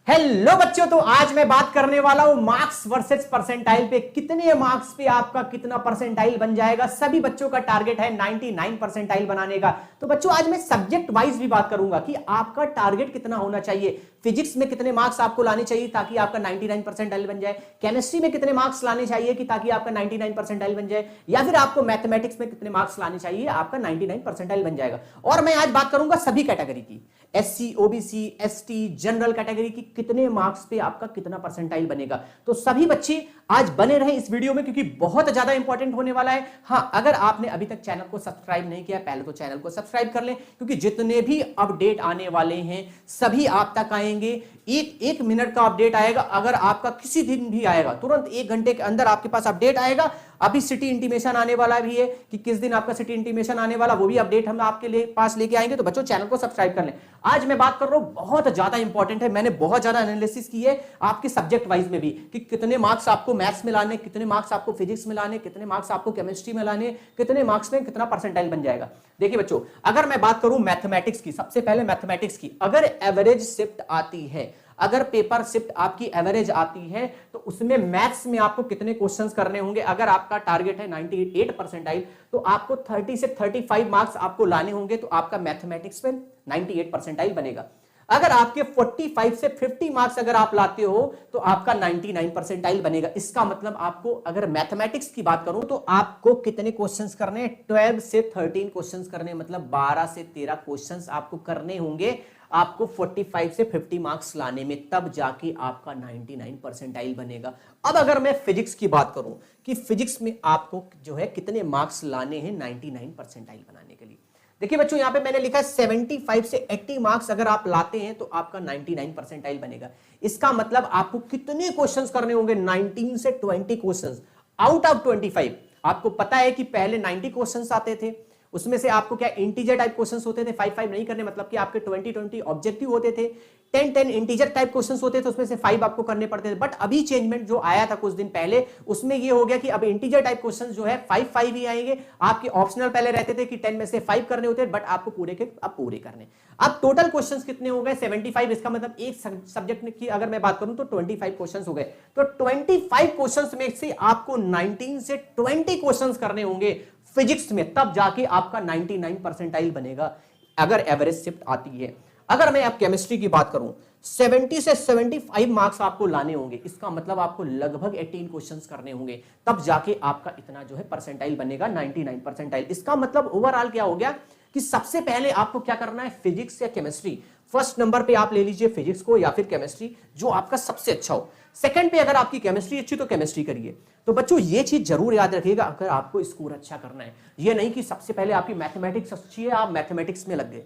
Hello बच्चों, तो आज मैं बात करने वाला हूं मार्क्स वर्सेस परसेंटाइल पे। कितने मार्क्स पे आपका कितना परसेंटाइल बन जाएगा। सभी बच्चों का टारगेट है 99 परसेंटाइल बनाने का। तो बच्चों आज मैं सब्जेक्ट वाइज भी बात करूंगा कि आपका टारगेट कितना होना चाहिए। फिजिक्स में कितने मार्क्स आपको लाने चाहिए ताकि आपका 99 परसेंटाइल बन जाए, केमिस्ट्री में कितने मार्क्स लाने चाहिए कि ताकि आपका 99 परसेंटाइल बन जाए, या फिर आपको मैथमेटिक्स में कितने मार्क्स लाने चाहिए आपका 99 परसेंटाइल बन जाएगा। और मैं आज बात करूंगा सभी कैटेगरी की, SC, OBC, ST, general category की कितने मार्क्स पे आपका कितना परसेंटाइल बनेगा। तो सभी बच्चे आज बने रहे इस वीडियो में क्योंकि बहुत ज्यादा इंपॉर्टेंट होने वाला है। हां, अगर आपने अभी तक चैनल को सब्सक्राइब नहीं किया, पहले तो चैनल को सब्सक्राइब कर लें क्योंकि जितने भी अपडेट आने वाले हैं सभी आप तक आएंगे। एक मिनट का अपडेट आएगा। अगर आपका किसी दिन भी आएगा, तुरंत 1 घंटे के अंदर आपके पास अपडेट आएगा। अभी सिटी इंटीमेशन आने वाला भी है कि किस दिन आपका सिटी इंटीमेशन आने वाला, वो भी अपडेट हम आपके लिए पास लेके आएंगे। तो बच्चों चैनल को सब्सक्राइब कर लें। आज मैं बात कर रहा हूं बहुत ज्यादा इंपॉर्टेंट है। मैंने बहुत ज्यादा एनालिसिस की है आपके सब्जेक्ट वाइज में भी कि कितने मार्क्स आपको मैथ्स में लाने, कितने मार्क्स आपको फिजिक्स में लाने, कितने मार्क्स आपको केमिस्ट्री में लाने, कितने मार्क्स में कितना परसेंटाइल बन जाएगा। देखिए बच्चों, अगर मैं बात करूं मैथमेटिक्स की, सबसे पहले मैथमेटिक्स की अगर एवरेज शिफ्ट आती है, अगर पेपर शिफ्ट आपकी एवरेज आती है तो उसमें मैथ्स में आपको कितने क्वेश्चंस करने होंगे। अगर आपका टारगेट है 98 परसेंटाइल तो आपको 30 से 35 मार्क्स आपको लाने होंगे, तो आपका मैथमेटिक्स में 98 परसेंटाइल बनेगा। अगर आपके 45 से 50 मार्क्स अगर आप लाते हो तो आपका 99 परसेंटाइल बनेगा। इसका मतलब आपको, अगर मैथमेटिक्स की बात करूं तो आपको कितने क्वेश्चंस करने हैं, 12 से 13 क्वेश्चंस करने, मतलब 12 से 13 क्वेश्चंस आपको करने होंगे आपको 45 से 50 मार्क्स लाने में, तब जाके आपका 99 परसेंटाइल बनेगा। अब अगर मैं फिजिक्स की बात करूं कि फिजिक्स में आपको जो है कितने मार्क्स लाने हैं 99 परसेंटाइल बनाने के लिए। देखिए बच्चों, यहां पे मैंने लिखा है 75 से 80 मार्क्स अगर आप लाते हैं तो आपका 99 परसेंटाइल बनेगा। इसका मतलब आपको कितने क्वेश्चंस करने होंगे, 19 से 20 क्वेश्चंस आउट ऑफ 25। आपको पता है कि पहले 90 क्वेश्चंस आते थे, उसमें से आपको क्या इंटीजर टाइप क्वेश्चंस होते थे, 5 नहीं करने, मतलब कि आपके 20 ऑब्जेक्टिव होते थे, 10 इंटीजर टाइप क्वेश्चंस होते थे, उसमें से 5 आपको करने पड़ते थे। बट अभी चेंजमेंट जो आया था कुछ दिन पहले, उसमें ये हो गया कि अब इंटीजर टाइप क्वेश्चंस जो है 5 ही आएंगे। आपके ऑप्शनल पहले रहते थे कि 10 में से 5 करने होते, बट आपको पूरे के अब पूरे करने। अब टोटल क्वेश्चंस कितने हो गए, 75। इसका मतलब एक सब्जेक्ट की अगर मैं बात करूं तो 25 क्वेश्चंस हो गए। तो 25 क्वेश्चंस में से आपको 19 से 20 क्वेश्चंस करने होंगे फिजिक्स में, तब जाके आपका 99 परसेंटाइल बनेगा अगर एवरेज शिफ्ट आती है। अगर मैं अब केमिस्ट्री की बात करूं, 70 से 75 मार्क्स आपको लाने होंगे। इसका मतलब आपको लगभग 18 क्वेश्चंस करने होंगे, तब जाके आपका इतना जो है परसेंटाइल बनेगा 99 परसेंटाइल। इसका मतलब ओवरऑल क्या हो गया कि सबसे पहले आपको क्या करना है, फिजिक्स या केमिस्ट्री, फर्स्ट नंबर पे आप ले लीजिए फिजिक्स को या फिर केमिस्ट्री, जो आपका सबसे अच्छा हो। सेकंड पे अगर आपकी केमिस्ट्री अच्छी तो केमिस्ट्री करिए। तो बच्चों ये चीज जरूर याद रखिएगा अगर आपको स्कोर अच्छा करना है। ये नहीं कि सबसे पहले आपकी मैथमेटिक्स अच्छी है, आप मैथमेटिक्स में लग गए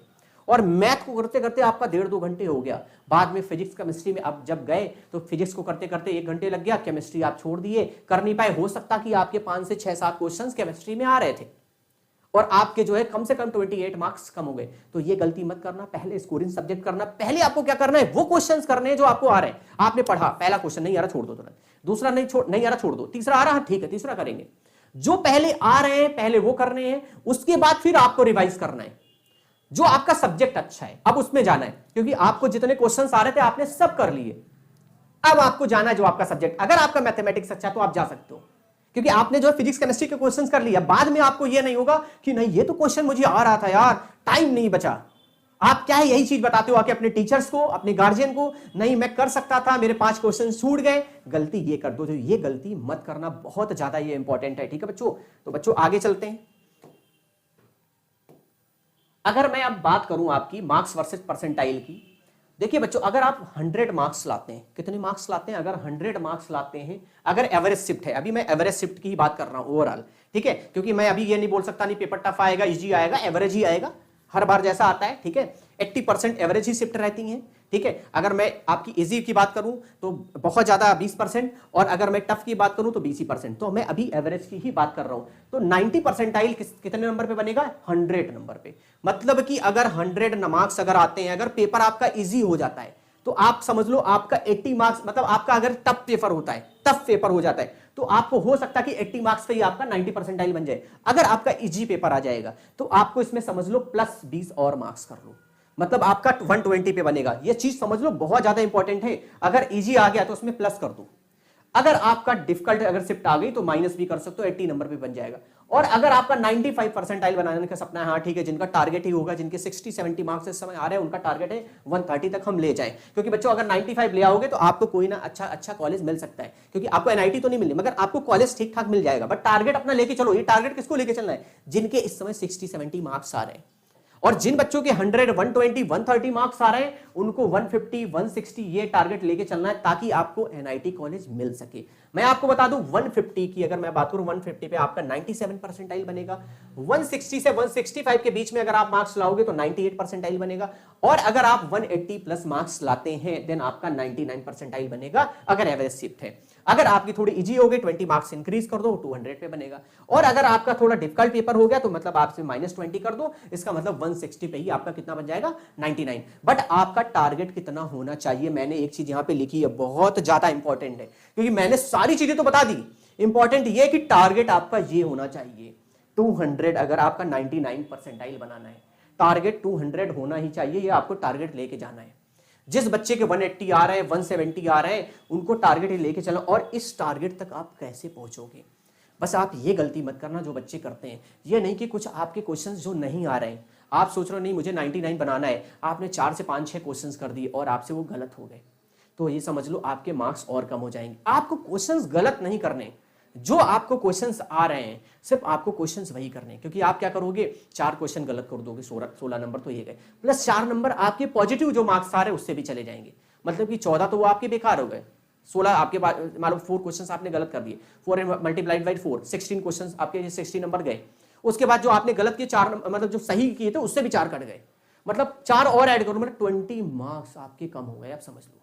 और मैथ को करते करते आपका 1.5-2 घंटे हो गया, बाद में फिजिक्स केमिस्ट्री में आप जब गए तो फिजिक्स को करते करते 1 घंटे लग गया, केमिस्ट्री आप छोड़ दिए, कर नहीं पाए। हो सकता कि आपके 5 से 6-7 क्वेश्चन केमिस्ट्री में आ रहे थे और आपके जो है कम से कम 28 मार्क्स कम हो गए। तो ये गलती मत करना, पहले स्कोरिंग सब्जेक्ट करना। पहले आपको क्या करना है, वो क्वेश्चंस करने हैं जो आपको आ रहे हैं। आपने पढ़ा, पहला क्वेश्चन नहीं आ रहा छोड़ दो तुरंत, दूसरा नहीं आ रहा छोड़ दो, तीसरा आ रहा है ठीक है तीसरा करेंगे। जो पहले आ रहे हैं पहले वो करने हैं, उसके बाद फिर आपको रिवाइज करना है। जो आपका सब्जेक्ट अच्छा है अब उसमें जाना है, क्योंकि आपको जितने क्वेश्चंस आ रहे थे आपने सब कर लिए। अब आपको जाना है जो आपका सब्जेक्ट। अगर आपका मैथमेटिक्स अच्छा है तो आप जा सकते हो, क्योंकि आपने जो फिजिक्स केमिस्ट्री के क्वेश्चंस कर लिया। बाद में आपको ये नहीं होगा कि नहीं ये तो क्वेश्चन मुझे आ रहा था यार, टाइम नहीं बचा। आप क्या है यही चीज बताते हो आके अपने टीचर्स को, अपने गार्जियन को, नहीं मैं कर सकता था, मेरे 5 क्वेश्चन छूट गए। गलती ये कर दो, तो ये गलती मत करना, बहुत ज्यादा ये इंपॉर्टेंट है। ठीक है बच्चों, तो बच्चों आगे चलते हैं। अगर मैं अब बात करूं आपकी मार्क्स वर्सेस परसेंटाइल की, देखिए बच्चों अगर आप 100 मार्क्स लाते हैं, कितने मार्क्स लाते हैं, अगर 100 मार्क्स लाते हैं, अगर एवरेज शिफ्ट है, अभी मैं एवरेज शिफ्ट की ही बात कर रहा हूं ओवरऑल, ठीक है, क्योंकि मैं अभी ये नहीं बोल सकता नहीं पेपर टफ आएगा इजी आएगा, एवरेज ही आएगा हर बार जैसा आता है। ठीक है, 80% एवरेज ही शिफ्ट रहती हैं। ठीक है, अगर मैं आपकी इजी की बात करूं तो बहुत ज्यादा 20%, और अगर मैं टफ की बात करूं तो 20%। तो मैं अभी एवरेज की ही बात कर रहा हूं। तो 90 परसेंटाइल कितने नंबर पे बनेगा, 100 नंबर पे। मतलब कि अगर 100 मार्क्स अगर आते हैं, अगर पेपर आपका इजी हो जाता है तो आप समझ लो आपका 80 मार्क्स, मतलब आपका अगर टफ पेपर होता है, टफ पेपर हो जाता है, तो आपको हो सकता है कि 80 मार्क्स पे ही आपका 90 परसेंटाइल बन जाए। अगर आपका इजी पेपर आ जाएगा तो आपको इसमें समझ लो +20 और मार्क्स कर लो, मतलब आपका 120 पे बनेगा। ये चीज समझ लो, बहुत ज्यादा इंपॉर्टेंट है। अगर इजी आ गया तो उसमें प्लस कर दो, अगर आपका डिफिकल्ट अगर शिफ्ट आ गई तो माइनस भी कर सकते हो, 80 नंबर पे बन जाएगा। और अगर आपका 95 परसेंटाइल बनाने का सपना है, हाँ ठीक है, जिनका टारगेट ही होगा, जिनके 60-70 मार्क्स इस समय आ रहे हैं, उनका टारगेट है 130 तक हम ले जाएं। क्योंकि बच्चों अगर 95 ले आओगे तो आपको कोई ना अच्छा कॉलेज मिल सकता है, क्योंकि आपको एनआईटी तो नहीं मिली मगर आपको कॉलेज ठीक ठाक मिल जाएगा। बट टारगेट अपना लेके चलो। ये टारगेट किसको लेके चलना है? जिनके इस समय 60-70 मार्क्स आ रहे हैं। और जिन बच्चों के 100, 120, 130 मार्क्स आ रहे हैं, उनको 150, 160 ये टारगेट लेके चलना है, ताकि आपको एनआईटी कॉलेज मिल सके। मैं आपको बता दूं, 150 की अगर मैं बात करूं, 150 पे आपका 97 परसेंटाइल बनेगा। 160 से 165 के बीच में अगर आप मार्क्स लाओगे तो 98 परसेंटाइल बनेगा। और अगर आप 180 प्लस मार्क्स लाते हैं देन आपका 99 परसेंटाइल बनेगा, अगर एवरेज शिफ्ट है। अगर आपकी थोड़ी इजी हो गई, 20 मार्क्स इंक्रीज कर दो, 200 पे बनेगा। और अगर आपका थोड़ा डिफिकल्ट पेपर हो गया तो मतलब आपसे -20 कर दो, इसका मतलब 160 पे ही आपका कितना बन जाएगा? 99। बट आपका टारगेट कितना होना चाहिए? मैंने एक चीज यहां पे लिखी है, बहुत ज्यादा इंपॉर्टेंट है, क्योंकि मैंने सारी चीजें तो बता दी। इंपॉर्टेंट ये कि टारगेट आपका ये होना चाहिए 200। अगर आपका 99 परसेंटाइल बनाना है, टारगेट 200 होना ही चाहिए। ये आपको टारगेट लेके जाना है। जिस बच्चे के 180 आ रहे हैं, 170 आ रहे हैं, उनको टारगेट ही लेके चलना। और इस टारगेट तक आप कैसे पहुंचोगे? बस आप ये गलती मत करना जो बच्चे करते हैं। ये नहीं कि कुछ आपके क्वेश्चंस जो नहीं आ रहे हैं, आप सोच रहे हो नहीं मुझे 99 बनाना है, आपने 4 से 5-6 क्वेश्चंस कर दिए और आपसे वो गलत हो गए, तो ये समझ लो आपके मार्क्स और कम हो जाएंगे। आपको क्वेश्चंस गलत नहीं करने, जो आपको क्वेश्चंस आ रहे हैं सिर्फ आपको क्वेश्चंस वही करने। क्योंकि आप क्या करोगे, 4 क्वेश्चन गलत कर दोगे, 16 नंबर तो ये गए, प्लस 4 नंबर आपके पॉजिटिव जो मार्क्स आ रहे हैं उससे भी चले जाएंगे। मतलब कि 14 तो वो आपके बेकार हो गए। 16 आपके मालूम 4 क्वेश्चंस आपने गलत कर दिए, 4 मल्टीप्लाइड बाई 4, 16 क्वेश्चंस आपके 60 नंबर गए। उसके बाद जो आपने गलत किए 4 मतलब जो सही किए थे उससे भी 4 कट गए, मतलब 4 और ऐड करो, मतलब 20 मार्क्स आपके कम हो गए। आप समझ लो।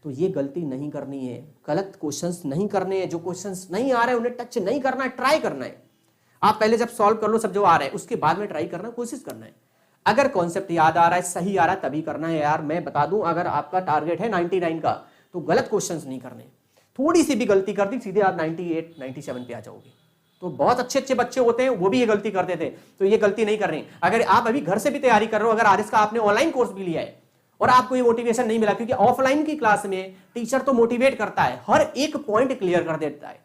तो ये गलती नहीं करनी है, गलत क्वेश्चंस नहीं करने हैं। जो क्वेश्चंस नहीं आ रहे हैं उन्हें टच नहीं करना है, ट्राई करना है। आप पहले जब सॉल्व कर लो सब जो आ रहा है, उसके बाद में ट्राई करना, कोशिश करना है। अगर कॉन्सेप्ट याद आ रहा है, सही आ रहा है, तभी करना है यार। मैं बता दूं, अगर आपका टारगेट है 99 का तो गलत क्वेश्चंस नहीं करने। थोड़ी सी भी गलती कर दी सीधे आप 98, 97 पे आ जाओगे। तो बहुत अच्छे अच्छे बच्चे होते हैं वो भी ये गलती करते थे, तो ये गलती नहीं कर रहे। अगर आप अभी घर से भी तैयारी कर रहे हो, अगर आरएस का आपने ऑनलाइन कोर्स भी लिया है और आपको ये मोटिवेशन नहीं मिला, क्योंकि ऑफलाइन की क्लास में टीचर तो मोटिवेट करता है, हर एक पॉइंट क्लियर कर देता है,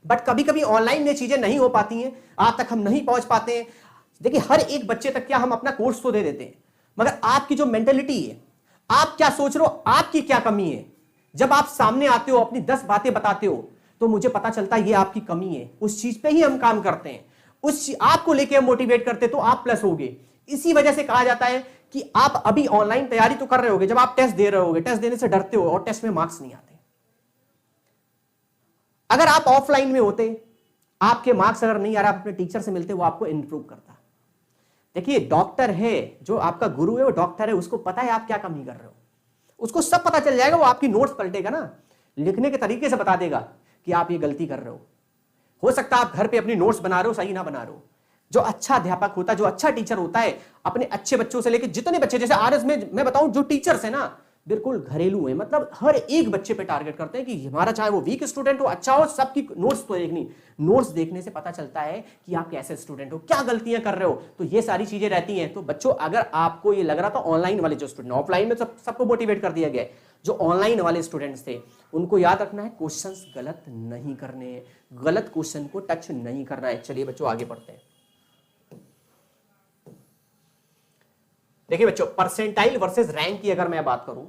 बट कभी कभी ऑनलाइन में चीजें नहीं हो पाती हैं, आप तक हम नहीं पहुंच पाते हैं। देखिए हर एक बच्चे तक क्या हम अपना कोर्स तो दे देते हैं, मगर आपकी जो मेंटेलिटी है, आप क्या सोच रहे हो, आपकी क्या कमी है, जब आप सामने आते हो अपनी 10 बातें बताते हो तो मुझे पता चलता है ये आपकी कमी है। उस चीज पे ही हम काम करते हैं, उस आपको लेके हम मोटिवेट करते तो आप प्लस होगे। इसी वजह से कहा जाता है कि आप अभी ऑनलाइन तैयारी तो कर रहे होगे, जब आप टेस्ट दे रहे होगे, टेस्ट देने से डरते हो और टेस्ट में मार्क्स नहीं आते। अगर आप ऑफलाइन में होते, आपके मार्क्स अगर नहीं आ रहा, आप अपने टीचर से मिलते, वो आपको इंप्रूव करता। देखिए डॉक्टर है, जो आपका गुरु है वो डॉक्टर है, उसको पता है आप क्या कमी कर रहे हो, उसको सब पता चल जाएगा। वो आपकी नोट्स पलटेगा ना, लिखने के तरीके से बता देगा कि आप ये गलती कर रहे हो सकता है आप घर पे अपनी नोट्स बना रहे हो, सही ना बना रहे हो। जो अच्छा अध्यापक होता है, जो अच्छा टीचर होता है, अपने अच्छे बच्चों से लेकर जितने बच्चे, जैसे आरएस में मैं बताऊं जो टीचर्स है ना बिल्कुल घरेलू है, मतलब हर एक बच्चे पे टारगेट करते हैं कि हमारा चाहे वो वीक स्टूडेंट हो, अच्छा हो, सबकी नोट्स तो देखनी। नोट्स देखने से पता चलता है कि आप कैसे स्टूडेंट हो, क्या गलतियां कर रहे हो, तो ये सारी चीजें रहती हैं। तो बच्चों अगर आपको ये लग रहा था ऑनलाइन वाले जो स्टूडेंट, ऑफलाइन में सबको मोटिवेट कर दिया गया, जो ऑनलाइन वाले स्टूडेंट्स थे उनको याद रखना है क्वेश्चंस गलत नहीं करने हैं, गलत क्वेश्चन को टच नहीं करना है। चलिए बच्चों आगे बढ़ते हैं। देखिए बच्चों परसेंटाइल वर्सेस रैंक की अगर मैं बात करूं,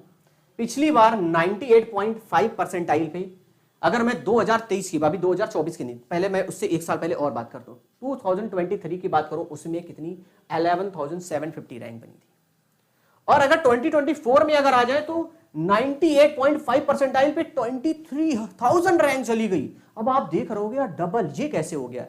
पिछली बार 98.5 परसेंटाइल पे, अगर मैं 2023 की, अभी 2024 की नहीं, पहले मैं उससे एक साल पहले और बात करता हूं, 2023 की बात करूं, उसमें कितनी 11,750 रैंक बनी थी। और अगर 2024 में अगर आ जाए तो 98.5 परसेंटाइल पे 23,000 रैंक चली गई। अब आप देख रहे हो यार डबल, ये कैसे हो गया?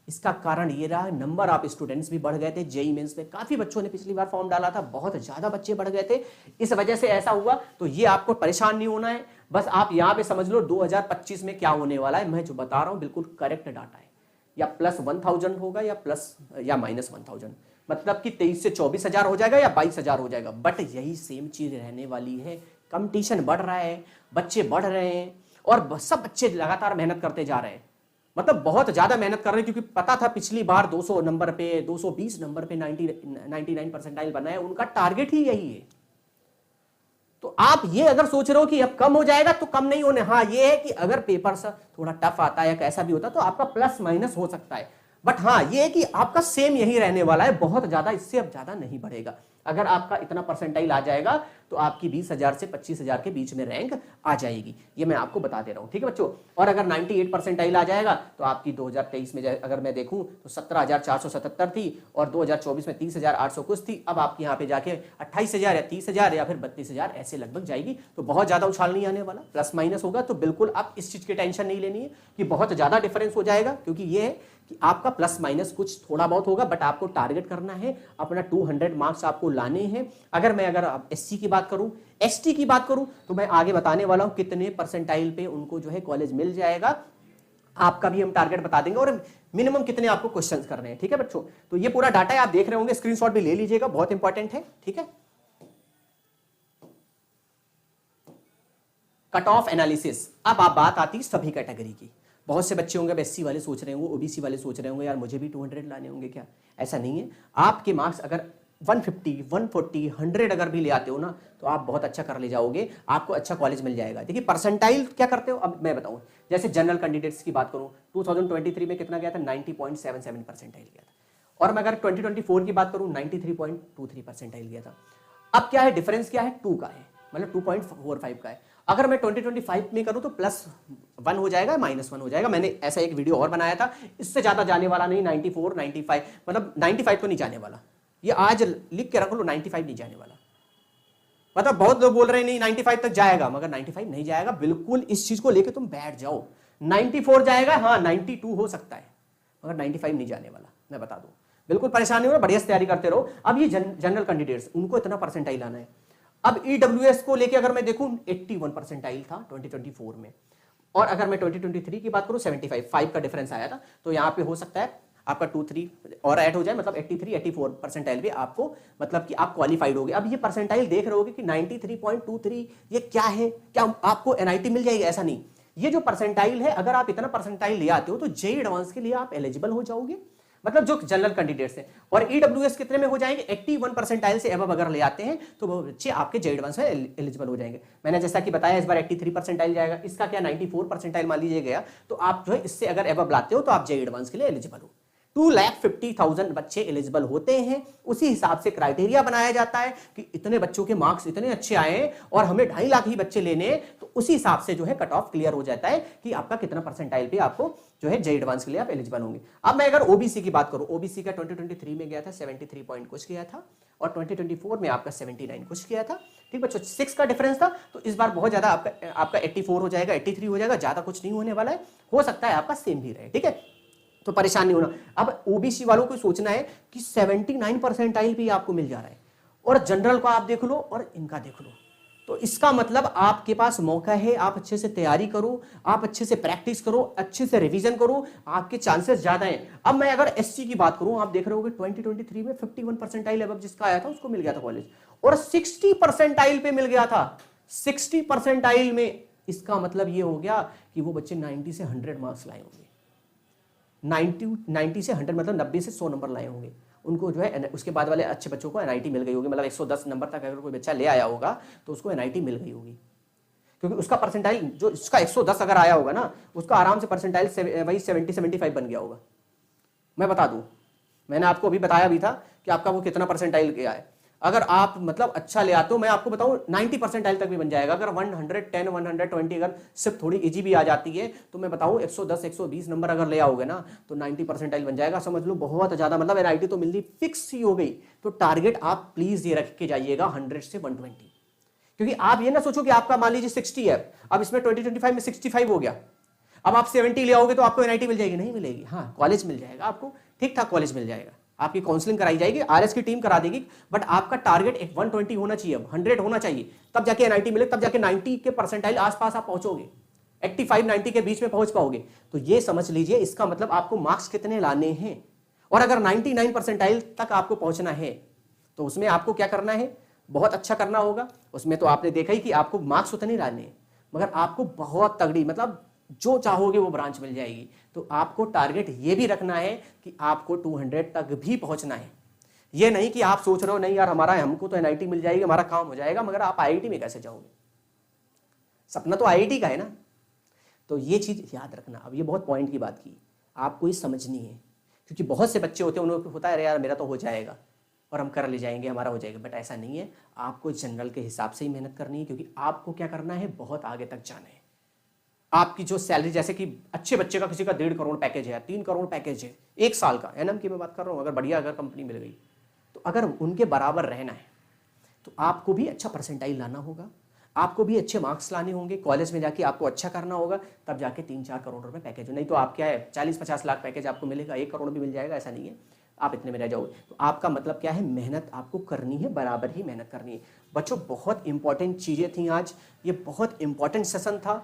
इसका कारण ये रहा, नंबर ऑफ स्टूडेंट्स भी बढ़ गए थे। जेईई मेंस में काफी बच्चों ने पिछली बार फॉर्म डाला था, बहुत ज्यादा बच्चे बढ़ गए थे, इस वजह से ऐसा हुआ। तो ये आपको परेशान नहीं होना है, बस आप यहां पे समझ लो 2025 में क्या होने वाला है। मैं जो बता रहा हूं बिल्कुल करेक्ट डाटा है, या +1000 होगा या प्लस या -1000, मतलब कि 23 से 24,000 हो जाएगा या 22,000 हो जाएगा, बट यही सेम चीज रहने वाली है। कंपटीशन बढ़ रहा है, बच्चे बढ़ रहे हैं और सब बच्चे लगातार मेहनत करते जा रहे हैं। मतलब बहुत ज्यादा मेहनत कर रहे हैं, क्योंकि पता था पिछली बार 200 नंबर पे 220 नंबर पे 99 परसेंटाइल बना है, उनका टारगेट ही यही है। तो आप ये अगर सोच रहे हो कि अब कम हो जाएगा, तो कम नहीं होने, हाँ ये है कि अगर पेपर से थोड़ा टफ आता है या कैसा भी होता तो आपका प्लस माइनस हो सकता है, बट हाँ ये है कि आपका सेम यही रहने वाला है, बहुत ज्यादा इससे अब ज्यादा नहीं बढ़ेगा। अगर आपका इतना परसेंटाइल आ जाएगा तो आपकी 20,000 से 25,000 के बीच में रैंक आ जाएगी, ये मैं आपको बता दे रहा हूं, ठीक है बच्चों। और अगर 98 परसेंटाइल आ जाएगा तो आपकी 2023 में अगर मैं देखूं तो 17,477 थी, और 2024 में 30,800 कुछ थी, अब आपकी यहाँ पे जाके 28,000 या 30,000 या फिर 32,000 ऐसे लगभग जाएगी। तो बहुत ज्यादा उछाल नहीं आने वाला, प्लस माइनस होगा, तो बिल्कुल आप इस चीज की टेंशन नहीं लेनी है कि बहुत ज्यादा डिफरेंस हो जाएगा, क्योंकि ये है कि आपका प्लस माइनस कुछ थोड़ा बहुत होगा, बट आपको टारगेट करना है, अपना 200 मार्क्स आपको लाने हैं। अगर एससी की बात करूं, एसटी की बात करूं, तो मैं आगे बताने वाला हूं कितने परसेंटाइल पे उनको जो है कॉलेज मिल जाएगा, आपका भी हम टारगेट बता देंगे, और मिनिमम कितने आपको क्वेश्चंस करने हैं, ठीक है बच्चों। तो ये पूरा डाटा है, आप देख रहे होंगे, स्क्रीनशॉट भी ले लीजिएगा, बहुत इंपॉर्टेंट है, ठीक है। कट ऑफ एनालिसिस, अब आप बात आती सभी कैटेगरी की। बहुत से बच्चे होंगे एससी वाले सोच रहे होंगे, ओबीसी वाले सोच रहे होंगे यार मुझे भी 200 लाने होंगे क्या, ऐसा नहीं है। आपके मार्क्स अगर 150, 140, 100 अगर भी ले आते हो ना, तो आप बहुत अच्छा कर ले जाओगे, आपको अच्छा कॉलेज मिल जाएगा। देखिए परसेंटाइल क्या करते हो, अब मैं बताऊं, जैसे जनरल कैंडिडेट्स की बात करूं, 2023 में कितना गया था, 90.77 परसेंटाइल गया था, और मैं अगर 2024 की बात करूं 93.23 परसेंटाइल गया था। अब क्या है डिफरेंस, क्या है 2 का है, मतलब 2.45 का है। अगर मैं 2025 में करूं तो +1 हो जाएगा, -1 हो जाएगा। मैंने ऐसा एक वीडियो और बनाया था, इससे ज्यादा जाने वाला नहीं, 94, 95, मतलब 95 तो नहीं जाने वाला, ये आज लिख के रख लो, 95 नहीं जाने वाला। मतलब बहुत लोग बोल रहे हैं नहीं 95 तक जाएगा, मगर 95 नहीं जाएगा, बिल्कुल इस चीज को लेके तुम बैठ जाओ। 94 जाएगा, हाँ 92 हो सकता है, मगर 95 नहीं जाने वाला, मैं बता दूं। बिल्कुल परेशानी हो, बढ़िया से तैयारी करते रहो। अब ये जनरल कैंडिडेट्स, उनको इतना परसेंटाइल आना है। अब ईडब्ल्यूएस को लेके अगर मैं देखूं 81 परसेंटाइल था 2024 में, और अगर मैं 2023 की बात करूं 75 का डिफरेंस आया था, तो यहां पे हो सकता है आपका 2-3 और ऐड हो जाए, मतलब 83-84 परसेंटाइल पे आपको, मतलब कि आप क्वालिफाइड हो गए। अब ये परसेंटाइल देख रहे होगे कि 93.23 ये क्या है, क्या आपको एनआईटी मिल जाएगी, ऐसा नहीं। ये जो परसेंटाइल है, अगर आप इतना परसेंटाइल ले आते हो तो जेईई एडवांस के लिए आप एलिजिबल हो जाओगे, मतलब जो जनरल कैंडिडेट्स हैं। और ईडब्ल्यूएस कितने में हो जाएंगे, 81 परसेंटाइल से अबव अगर ले आते हैं तो वो बच्चे आपके जेईई एडवांस में एलिजिबल हो जाएंगे। मैंने जैसा कि बताया इस बार 83 परसेंटाइल जाएगा, इसका क्या 94 परसेंटाइल मान लीजिए गया, तो आप जो है इससे अगर अबव लाते हो तो आप जेईई एडवांस के लिए एलिजिबल हो। 2,50,000 बच्चे एलिजिबल होते हैं, उसी हिसाब से क्राइटेरिया बनाया जाता है कि इतने बच्चों के मार्क्स इतने अच्छे आए और हमें 2.5 लाख ही बच्चे लेने, तो उसी हिसाब से जो है कट ऑफ क्लियर हो जाता है कि आपका कितना परसेंटाइल पे आपको जो है जेईई एडवांस के लिए आप एलिजिबल होंगे। अब मैं अगर ओबीसी की बात करूं, ओबीसी का 2023 में गया था 73 पॉइंट कुछ गया था, और 2024 में आपका 79 कुछ गया था, ठीक बच्चों, 6 का डिफरेंस था। तो इस बार बहुत ज्यादा आपका 84 हो जाएगा, 83 हो जाएगा, ज्यादा कुछ नहीं होने वाला है, हो सकता है आपका सेम भी रहे, ठीक है, तो परेशान नहीं होना। अब ओबीसी वालों को सोचना है कि 79 परसेंटाइल भी आपको मिल जा रहा है, और जनरल को आप देख लो और इनका देख लो, तो इसका मतलब आपके पास मौका है, आप अच्छे से तैयारी करो, आप अच्छे से प्रैक्टिस करो, अच्छे से रिवीजन करो, आपके चांसेस ज्यादा हैं। अब मैं अगर एससी की बात करूं, आप देख रहे हो 2023 में 51 परसेंटाइल अब जिसका आया था उसको मिल गया था कॉलेज, और 60 परसेंटाइल पे मिल गया था, 60 परसेंटाइल में। इसका मतलब ये हो गया कि वो बच्चे 90 से 100 मार्क्स लाए होंगे, 90 से 100 मतलब 90 से 100 नंबर लाए होंगे, उनको जो है उसके बाद वाले अच्छे बच्चों को एनआईटी मिल गई होगी, मतलब 110 नंबर तक अगर कोई बच्चा ले आया होगा तो उसको एनआईटी मिल गई होगी, क्योंकि उसका परसेंटाइल जो इसका 110 अगर आया होगा ना, उसका आराम से परसेंटाइल वही 70-75 बन गया होगा। मैं बता दूं, मैंने आपको अभी बताया भी था कि आपका वो कितना परसेंटाइल गया है। अगर आप मतलब अच्छा ले आते हो, मैं आपको बताऊं 90 परसेंटाइल तक भी बन जाएगा। अगर 110, 120 अगर सिर्फ थोड़ी इजी भी आ जाती है, तो मैं बताऊं 110, 120 नंबर अगर ले आओगे ना, तो 90 परसेंटाइल बन जाएगा। समझ लो बहुत ज्यादा, मतलब एनआईटी तो मिलनी फिक्स ही हो गई। तो टारगेट आप प्लीज ये रख के जाइएगा 100 से 120, क्योंकि आप ये ना सोचो कि आपका मान लीजिए 60 है, अब इसमें 2025 में 65 हो गया, अब आप 70 ले आओगे तो आपको एनआईटी मिल जाएगी, नहीं मिलेगी। हाँ कॉलेज मिल जाएगा आपको, ठीक ठाक कॉलेज मिल जाएगा, आपकी काउंसलिंग कराई जाएगी, आरएस की टीम करा देगी, बट आपका टारगेट 120 होना चाहिए, 100 होना चाहिए, तब जाके एनआईटी मिले, तब जाके 90 के परसेंटाइल आसपास आप पहुंचोगे, 85-90 के बीच में पहुंच पाओगे। तो ये समझ लीजिए, इसका मतलब आपको मार्क्स कितने लाने हैं, और अगर 99 परसेंटाइल तक आपको पहुंचना है तो उसमें आपको क्या करना है, बहुत अच्छा करना होगा। उसमें तो आपने देखा ही कि आपको मार्क्स उतने लाने हैं, मगर आपको बहुत तगड़ी, मतलब जो चाहोगे वो ब्रांच मिल जाएगी। तो आपको टारगेट ये भी रखना है कि आपको 200 तक भी पहुंचना है। ये नहीं कि आप सोच रहे हो नहीं यार हमारा हमको तो एनआईटी मिल जाएगी, हमारा काम हो जाएगा, मगर आप आईआईटी में कैसे जाओगे? सपना तो आईआईटी का है ना। तो ये चीज याद रखना। अब ये बहुत पॉइंट की बात की, आपको ये समझनी है, क्योंकि बहुत से बच्चे होते हैं उनको होता है यार मेरा तो हो जाएगा और हम कर ले जाएंगे, हमारा हो जाएगा। बट ऐसा नहीं है, आपको जनरल के हिसाब से ही मेहनत करनी है, क्योंकि आपको क्या करना है, बहुत आगे तक जाना है। आपकी जो सैलरी, जैसे कि अच्छे बच्चे का किसी का 1.5 करोड़ पैकेज है, 3 करोड़ पैकेज है 1 साल का, एनएम की मैं बात कर रहा हूँ, अगर बढ़िया अगर कंपनी मिल गई तो अगर उनके बराबर रहना है तो आपको भी अच्छा परसेंटाइल लाना होगा, आपको भी अच्छे मार्क्स लाने होंगे, कॉलेज में जाके आपको अच्छा करना होगा, तब जाके 3-4 करोड़ रुपए पैकेज हो। नहीं तो आप क्या है 40-50 लाख पैकेज आपको मिलेगा, 1 करोड़ भी मिल जाएगा, ऐसा नहीं है आप इतने में रह जाओगे। तो आपका मतलब क्या है, मेहनत आपको करनी है, बराबर ही मेहनत करनी है। बच्चों बहुत इंपॉर्टेंट चीजें थी आज, ये बहुत इंपॉर्टेंट सेशन था।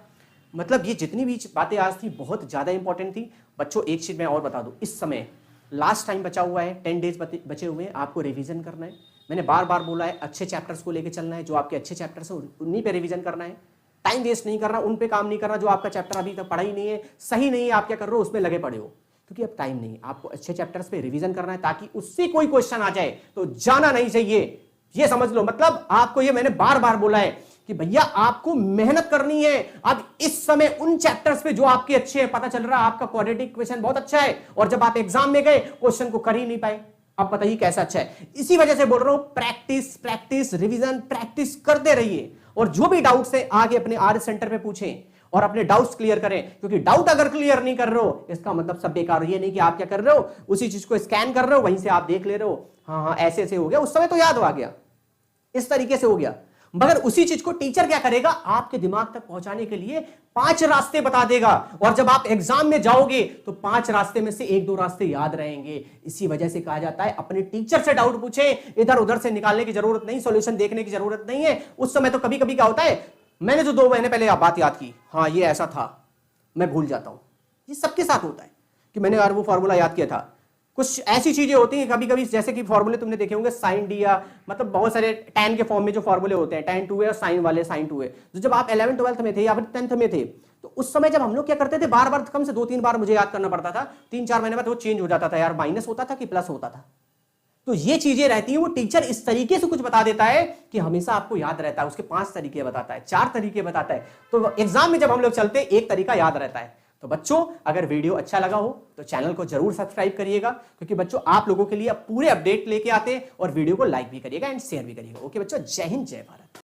मतलब ये जितनी भी बातें आज थी बहुत ज्यादा इंपॉर्टेंट थी। बच्चों एक चीज मैं और बता दूं, इस समय लास्ट टाइम बचा हुआ है, 10 डेज बचे हुए हैं, आपको रिवीजन करना है। मैंने बार बार बोला है अच्छे चैप्टर्स को लेके चलना है, जो आपके अच्छे चैप्टर्स हैं उन्हीं पे रिवीजन करना है, टाइम वेस्ट नहीं करना, उन पे काम नहीं करना। जो आपका चैप्टर अभी तक पढ़ा ही नहीं है, सही नहीं है, आप क्या कर रहे हो उसमें लगे पड़े हो, क्योंकि अब टाइम नहीं, आपको अच्छे चैप्टर्स पे रिवीजन करना है, ताकि उससे कोई क्वेश्चन आ जाए तो जाना नहीं चाहिए। ये समझ लो, मतलब आपको ये मैंने बार बार बोला है कि भैया आपको मेहनत करनी है। अब इस समय उन चैप्टर्स पे जो आपके अच्छे हैं, पता चल रहा है आपका क्वाड्रेटिक इक्वेशन बहुत अच्छा है, और जब आप एग्जाम में गए क्वेश्चन को कर ही नहीं पाए। अब बताइए कैसा अच्छा है। इसी वजह से बोल रहा हूं, प्रैक्टिस प्रैक्टिस रिवीजन प्रैक्टिस करते रहिए, और जो भी डाउट्स है आगे अपने आर सेंटर पे पूछें और अपने डाउट्स क्लियर करें, क्योंकि डाउट अगर क्लियर नहीं कर रहे हो इसका मतलब सब बेकार। ये नहीं कि आप क्या कर रहे हो, उसी चीज को स्कैन कर रहे हो, वहीं से आप देख ले रहे हो, हाँ ऐसे ऐसे हो गया, उस समय तो याद आ गया, इस तरीके से हो गया। मगर उसी चीज को टीचर क्या करेगा, आपके दिमाग तक पहुंचाने के लिए 5 रास्ते बता देगा, और जब आप एग्जाम में जाओगे तो 5 रास्ते में से 1-2 रास्ते याद रहेंगे। इसी वजह से कहा जाता है अपने टीचर से डाउट पूछे, इधर उधर से निकालने की जरूरत नहीं, सॉल्यूशन देखने की जरूरत नहीं है। उस समय तो कभी कभी क्या होता है, मैंने जो 2 महीने पहले बात याद की, हाँ ये ऐसा था, मैं भूल जाता हूं। ये सबके साथ होता है कि मैंने यार वो फॉर्मूला याद किया था। कुछ ऐसी चीजें होती हैं कभी कभी, जैसे कि फॉर्मूले तुमने देखे होंगे साइन डी, या मतलब बहुत सारे टैन के फॉर्म में जो फॉर्मूले होते हैं, tan 2 है और साइन वाले साइन 2 है, जो जब आप 11th-12th में थे या फिर 10th में थे, तो उस समय जब हम लोग क्या करते थे, बार बार कम से 2-3 बार मुझे याद करना पड़ता था, 3-4 महीने बाद वो चेंज हो जाता था, यार माइनस होता था कि प्लस होता था। तो ये चीजें रहती हैं, वो टीचर इस तरीके से कुछ बता देता है कि हमेशा आपको याद रहता है। उसके 5 तरीके बताता है, 4 तरीके बताता है, तो एग्जाम में जब हम लोग चलते एक तरीका याद रहता है। तो बच्चों अगर वीडियो अच्छा लगा हो तो चैनल को जरूर सब्सक्राइब करिएगा, क्योंकि बच्चों आप लोगों के लिए पूरे अपडेट लेके आते हैं, और वीडियो को लाइक भी करिएगा एंड शेयर भी करिएगा। ओके बच्चों, जय हिंद जय भारत।